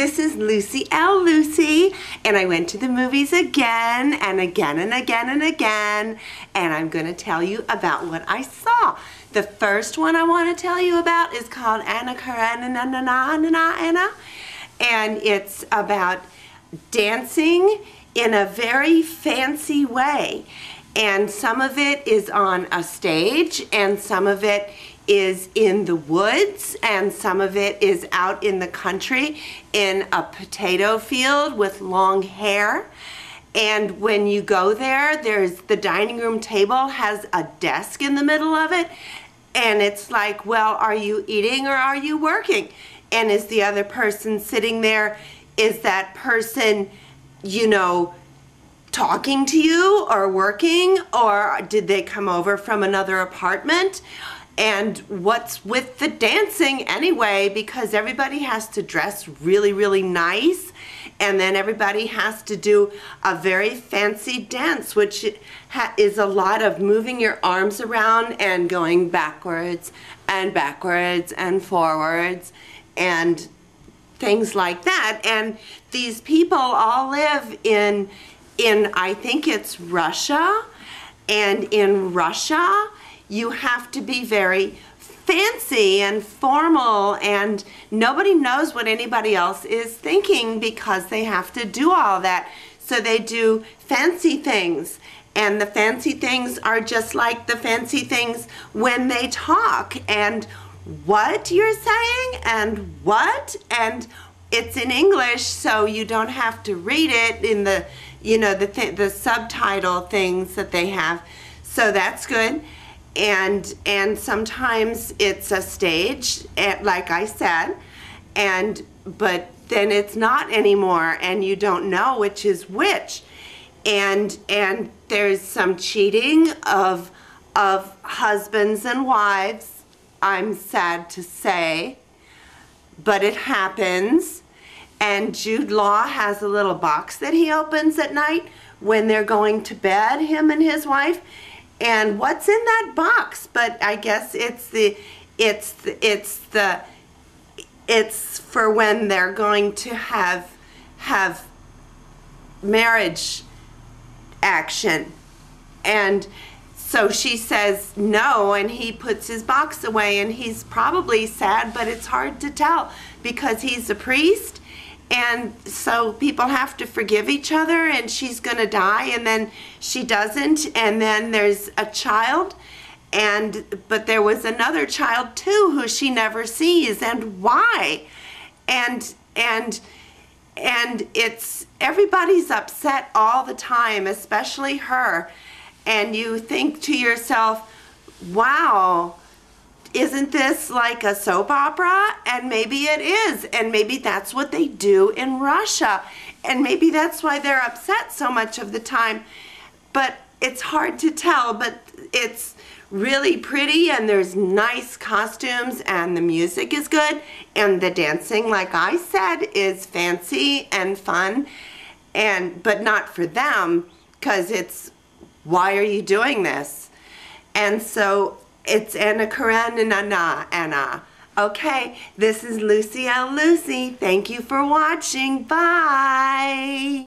This is Lucie L. Lucie, and I went to the movies again and again and again and again, and I'm going to tell you about what I saw. The first one I want to tell you about is called Banana Kareninina, and it's about dancing in a very fancy way. And some of it is on a stage, and some of it is in the woods, and some of it is out in the country in a potato field with long hair. And when you go there, there's the dining room table has a desk in the middle of it, and it's like, well, are you eating or are you working? And is the other person sitting there, is that person, you know, talking to you or working, or did they come over from another apartment? And what's with the dancing anyway, because everybody has to dress really, really nice, and then everybody has to do a very fancy dance, which is a lot of moving your arms around and going backwards and forwards and things like that. And these people all live in I think it's Russia, and in Russia you have to be very fancy and formal, and nobody knows what anybody else is thinking because they have to do all that. So they do fancy things, and the fancy things are just like the fancy things when they talk, and what you're saying and what, and it's in English, so you don't have to read it in the, you know, the subtitle things that they have. So that's good. And sometimes it's a stage, like I said, but then it's not anymore, and you don't know which is which. And there's some cheating of husbands and wives, I'm sad to say, but it happens. And Jude Law has a little box that he opens at night when they're going to bed, him and his wife. And what's in that box? But I guess it's for when they're going to have marriage action. And so she says no, and he puts his box away, and he's probably sad, but it's hard to tell because he's a priest. And so people have to forgive each other, and she's going to die, and then she doesn't, and then there's a child, but there was another child too who she never sees, and why? And it's, everybody's upset all the time, especially her, and you think to yourself, wow, isn't this like a soap opera? And maybe it is, and maybe that's what they do in Russia, and maybe that's why they're upset so much of the time. But it's hard to tell, but it's really pretty, and there's nice costumes, and the music is good, and the dancing, like I said, is fancy and fun, but not for them, because it's, why are you doing this? And so it's Banana Kareninina. Okay, this is Lucie L. Lucie. Thank you for watching. Bye.